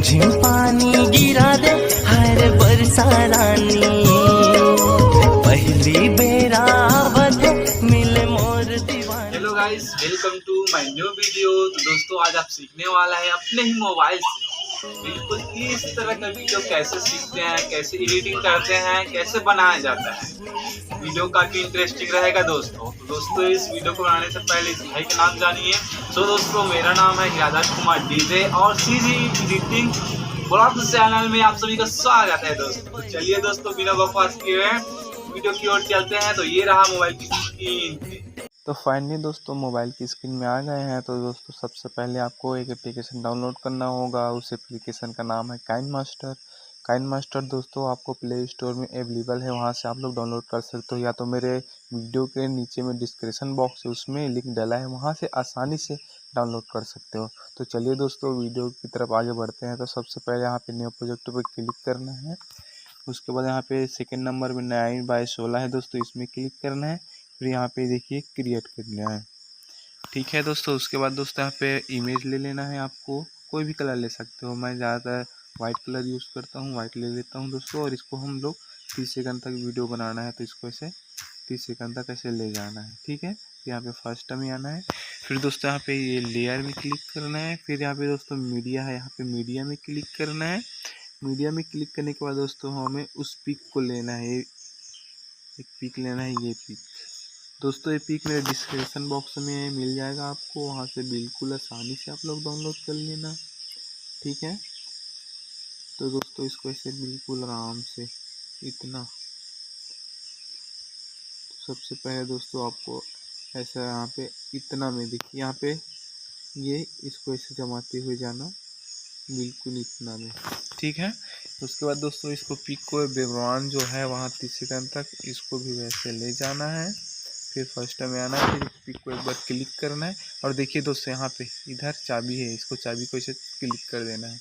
रिमझिम पानी गिरा दे हर बरसा रानी, पहली बेरा बधे मिले मोर दीवानी। Hello guys, welcome to my new video. तो दोस्तों आज आप सीखने वाला है अपने ही मोबाइल से बिल्कुल इस तरह का वीडियो कैसे सीखते हैं, कैसे एडिटिंग करते हैं, कैसे बनाया जाता है। वीडियो काफी इंटरेस्टिंग रहेगा दोस्तों। तो दोस्तों इस वीडियो को बनाने से पहले इस भाई का नाम जानिए। तो दोस्तों मेरा नाम है हिरादार कुमार डीजे और सीजी एडिटिंग ब्लॉग चैनल में आप सभी का स्वागत है दोस्तों। तो चलिए दोस्तों बिना बकवास किए वीडियो की ओर चलते हैं। तो ये रहा मोबाइल की स्क्रीन। तो फाइनली दोस्तों मोबाइल की स्क्रीन में आ गए हैं। तो दोस्तों सबसे पहले आपको एक एप्लीकेशन डाउनलोड करना होगा। उस एप्लीकेशन का नाम है काइनमास्टर। काइनमास्टर दोस्तों आपको प्ले स्टोर में अवेलेबल है, वहां से आप लोग डाउनलोड कर सकते हो, या तो मेरे वीडियो के नीचे में डिस्क्रिप्शन बॉक्स है उसमें लिंक डाला है, वहां से आसानी से डाउनलोड कर सकते हो। तो चलिए दोस्तों वीडियो की तरफ आगे बढ़ते हैं। तो सबसे पहले यहाँ पे न्यू प्रोजेक्ट पर क्लिक करना है। उसके बाद यहाँ पे सेकेंड नंबर में 9/16 है दोस्तों, इसमें क्लिक करना है। फिर यहाँ पे देखिए क्रिएट करना है। ठीक है दोस्तों, उसके बाद दोस्तों यहाँ पे इमेज ले लेना है। आपको कोई भी कलर ले सकते हो, मैं ज़्यादातर वाइट कलर यूज़ करता हूँ, वाइट ले लेता हूँ दोस्तों। और इसको हम लोग 30 सेकंड तक वीडियो बनाना है, तो इसको ऐसे 30 सेकंड तक ऐसे ले जाना है। ठीक है, यहाँ पे फर्स्ट में आना है। फिर दोस्तों यहाँ पे ये लेयर में क्लिक करना है। फिर यहाँ पे दोस्तों मीडिया है, यहाँ पे मीडिया में क्लिक करना है। मीडिया में क्लिक करने के बाद दोस्तों हमें उस पिक को लेना है, एक पिक लेना है, ये पिक दोस्तों। ये पिक मेरे डिस्क्रिप्शन बॉक्स में मिल जाएगा आपको, वहाँ से बिल्कुल आसानी से आप लोग डाउनलोड कर लेना। ठीक है, तो दोस्तों इसको ऐसे बिल्कुल आराम से इतना, तो सबसे पहले दोस्तों आपको ऐसा यहाँ पे इतना में देखिए, यहाँ पे ये इसको ऐसे जमाते हुए जाना बिल्कुल इतना में। ठीक है, उसके बाद दोस्तों इसको पिक को बैकग्राउंड जो है वहाँ 30 सेकंड तक इसको भी वैसे ले जाना है। फिर फर्स्ट में आना है, फिर पिक को एक बार क्लिक करना है। और देखिए दोस्तों यहाँ पे इधर चाबी है, इसको चाबी को इसे क्लिक कर देना है,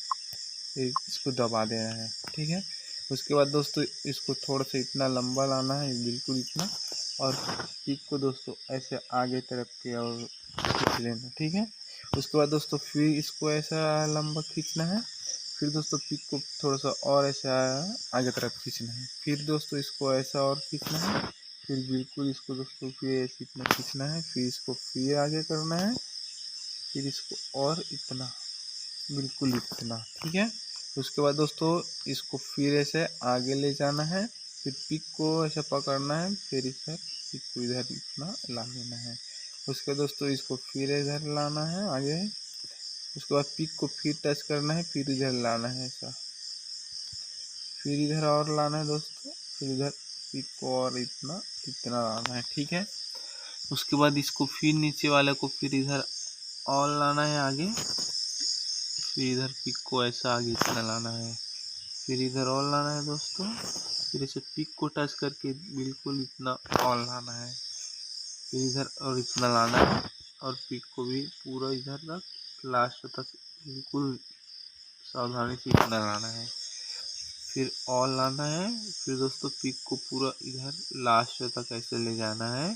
फिर इसको दबा देना है। ठीक है, उसके बाद दोस्तों इसको थोड़ा सा इतना लंबा लाना है, बिल्कुल इतना, और पिक को दोस्तों ऐसे आगे तरफ के और खींच लेना। ठीक है, उसके बाद दोस्तों फिर इसको ऐसा लंबा खींचना है। फिर दोस्तों पिक को थोड़ा सा और ऐसा आगे तरफ खींचना है। फिर दोस्तों इसको ऐसा और खींचना है। फिर बिल्कुल इसको दोस्तों फिर ऐसे इतना खींचना है। फिर इसको फिर आगे करना है, फिर इसको और इतना, बिल्कुल इतना। ठीक है, उसके बाद दोस्तों इसको फिर ऐसे आगे ले जाना है। फिर पिक को ऐसे पकड़ना है, फिर इधर पिक को इधर इतना ला लेना है। उसके बाद दोस्तों इसको फिर इधर लाना है आगे। उसके बाद पिक को फिर टच करना है, फिर इधर लाना है ऐसा, फिर इधर और लाना है दोस्तों, फिर इधर पिक को और इतना इतना लाना है। ठीक है, उसके बाद इसको फिर नीचे वाले को फिर इधर और लाना है आगे, फिर इधर पिक को ऐसा आगे इतना लाना है, फिर इधर और लाना है दोस्तों। फिर इसे पिक को टच करके बिल्कुल इतना और लाना है, फिर इधर और इतना लाना है, और पिक को भी पूरा इधर तक लास्ट तक बिल्कुल सावधानी से इतना लाना है, फिर और लाना है। फिर दोस्तों पिक को पूरा इधर लास्ट तक ऐसे ले जाना है,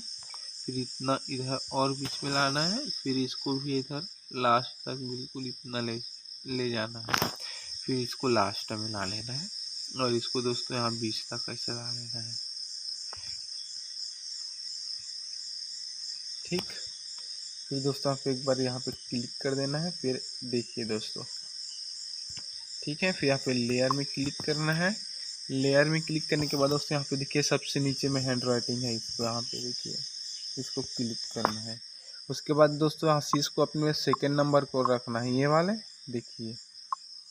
फिर इतना इधर और बीच में लाना है, फिर इसको भी इधर लास्ट तक बिल्कुल इतना ले जाना है, फिर इसको लास्ट में ला लेना है, और इसको दोस्तों यहाँ बीच तक ऐसे ला लेना है। ठीक, फिर दोस्तों आप एक बार यहाँ पे क्लिक कर देना है। फिर देखिए दोस्तों, ठीक है, फिर यहाँ पे लेयर में क्लिक करना है। लेयर में क्लिक करने के बाद दोस्तों यहाँ पे देखिए सबसे नीचे में हैंड राइटिंग है, इसको यहाँ पे देखिए इसको क्लिक करना है। उसके बाद दोस्तों यहाँ से इसको अपने सेकेंड नंबर को रखना है, ये वाले देखिए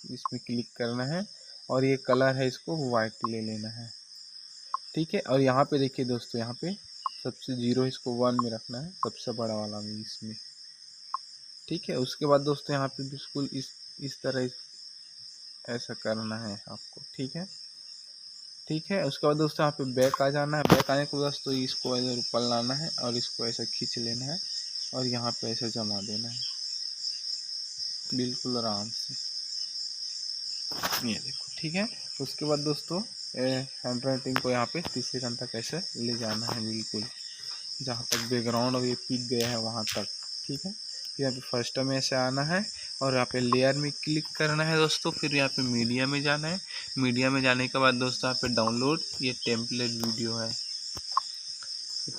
इसमें क्लिक करना है, और ये कलर है इसको वाइट ले लेना है। ठीक है, और यहाँ पे देखिए दोस्तों यहाँ पे सबसे 0 इसको 1 में रखना है, सबसे बड़ा वाला में इसमें। ठीक है, उसके बाद दोस्तों यहाँ पे बिल्कुल इस तरह ऐसा करना है आपको। ठीक है, ठीक है, उसके बाद दोस्तों यहाँ पे बैक आ जाना है। बैक आने के बाद दोस्तों इसको इधर ऊपर लाना है, और इसको ऐसा खींच लेना है, और यहाँ पे ऐसे जमा देना है बिल्कुल आराम से, ये देखो। ठीक है, उसके बाद दोस्तों हैंड राइटिंग को यहाँ पे 30 सेकंड तक ऐसे ले जाना है, बिल्कुल जहाँ तक बैकग्राउंड और ये पिक गया है वहाँ तक। ठीक है, फिर यहाँ पे फर्स्ट में ऐसे आना है और यहाँ पे लेयर में क्लिक करना है दोस्तों। फिर यहाँ पे मीडिया में जाना है। मीडिया में जाने के बाद दोस्तों यहाँ पे डाउनलोड ये टेम्पलेट वीडियो है।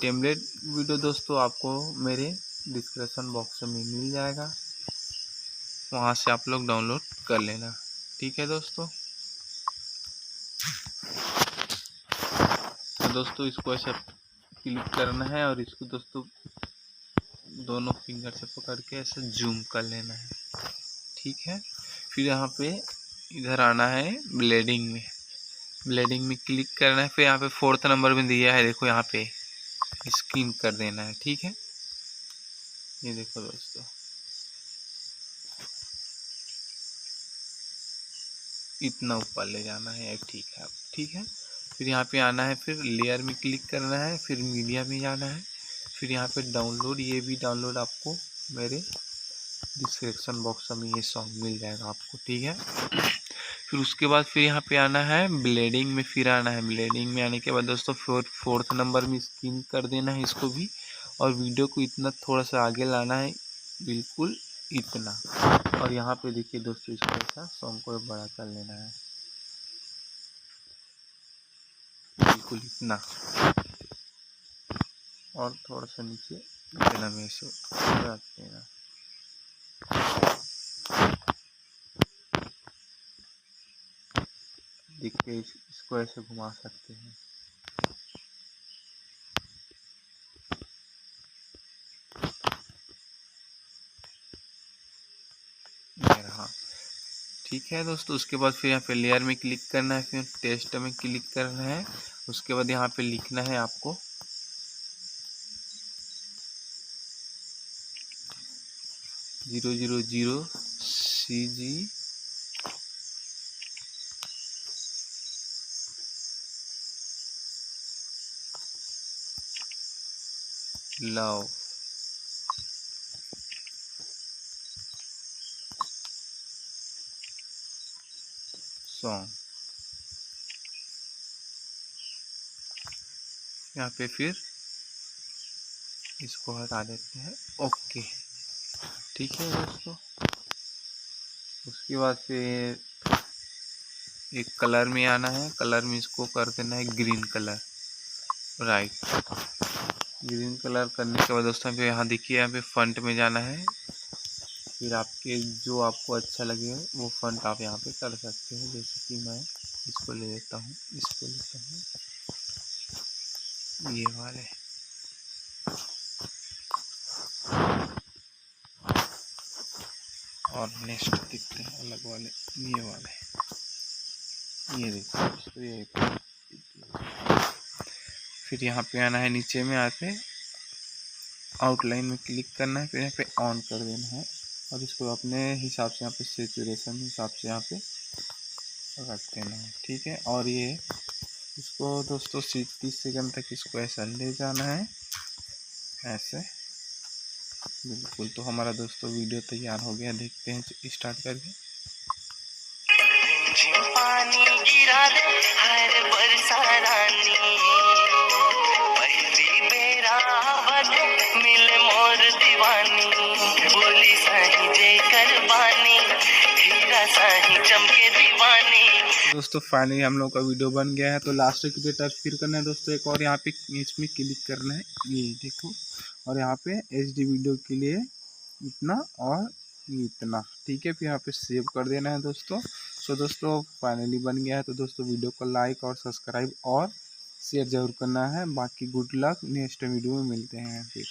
टेम्पलेट वीडियो दोस्तों आपको मेरे डिस्क्रिप्शन बॉक्स में मिल जाएगा, वहाँ से आप लोग डाउनलोड कर लेना। ठीक है दोस्तों। तो दोस्तों इसको ऐसे क्लिक करना है और इसको दोस्तों दोनों फिंगर से पकड़ के ऐसे जूम कर लेना है। ठीक है। फिर यहाँ पे इधर आना है ब्लेंडिंग में। ब्लेंडिंग में क्लिक करना है। फिर यहाँ पे 4th नंबर में दिया है, देखो यहाँ पे स्क्रीन कर देना है। ठीक है, ये देखो दोस्तों, इतना ऊपर ले जाना है। ठीक है, ठीक है। फिर यहाँ पे आना है, फिर लेयर में क्लिक करना है, फिर मीडिया में जाना है, फिर यहाँ पे डाउनलोड, ये भी डाउनलोड आपको मेरे डिस्क्रिप्शन बॉक्स में ये सॉन्ग मिल जाएगा आपको। ठीक है। फिर उसके बाद फिर यहाँ पे आना है ब्लेंडिंग में। फिर आना है ब्लेंडिंग में आने के बाद दोस्तों 4th नंबर में स्क्रीन कर देना है इसको भी, और वीडियो को इतना थोड़ा सा आगे लाना है, बिल्कुल इतना। और यहाँ पे देखिए दोस्तों, इसको ऐसा सॉन्ग को बड़ा कर लेना है, बिल्कुल इतना, और थोड़ा सा नीचे इतना में इसे रख देना। देखिए इसको ऐसे घुमा सकते हैं। हाँ, ठीक है दोस्तों। उसके बाद फिर यहाँ पे लेयर में क्लिक करना है, फिर टेस्ट में क्लिक करना है। उसके बाद यहाँ पे लिखना है आपको 000 CG लव सॉन्ग। यहाँ पे फिर इसको हटा देते हैं। ओके, ठीक है दोस्तों। उसके बाद फिर एक कलर में आना है, कलर में इसको कर देना है green colour, right. Green colour करने के बाद दोस्तों पे यहाँ देखिए, यहाँ पे फंट में जाना है। फिर आपके जो आपको अच्छा लगे वो फंट आप यहाँ पे कर सकते हैं। जैसे कि मैं इसको ले लेता हूँ, इसको लेता हूँ, ये वाले। और नेक्स्ट देखते हैं अलग वाले, ये वाले, ये देखिए दोस्तों, ये। फिर यहाँ पे आना है, नीचे में आके आउटलाइन में क्लिक करना है, फिर यहाँ पे ऑन कर देना है, और इसको अपने हिसाब से यहाँ पे सैचुरेशन हिसाब से यहाँ पे रख देना है। ठीक है। और ये इसको दोस्तों 30 सेकंड तक इसको ऐसा ले जाना है, ऐसे, बिल्कुल। तो हमारा दोस्तों वीडियो तैयार हो गया, देखते हैं स्टार्ट करके। पानी गिरा दे हर बरसा रानी, पहली बेरा बदे मिले मोर दीवानी, बोली साही जय करबानी, हीरा साही चमके दीवानी। दोस्तों फाइनली हम लोग का वीडियो बन गया है। तो लास्ट की डेट फिर करना है दोस्तों, एक और यहाँ पे इसमें क्लिक करना है, ये देखो, और यहाँ पे HD वीडियो के लिए इतना और इतना। ठीक है। फिर यहाँ पे सेव कर देना है दोस्तों। सो दोस्तों फाइनली बन गया है। तो दोस्तों वीडियो को लाइक और सब्सक्राइब और शेयर जरूर करना है। बाकी गुड लक, नेक्स्ट वीडियो में मिलते हैं फिर।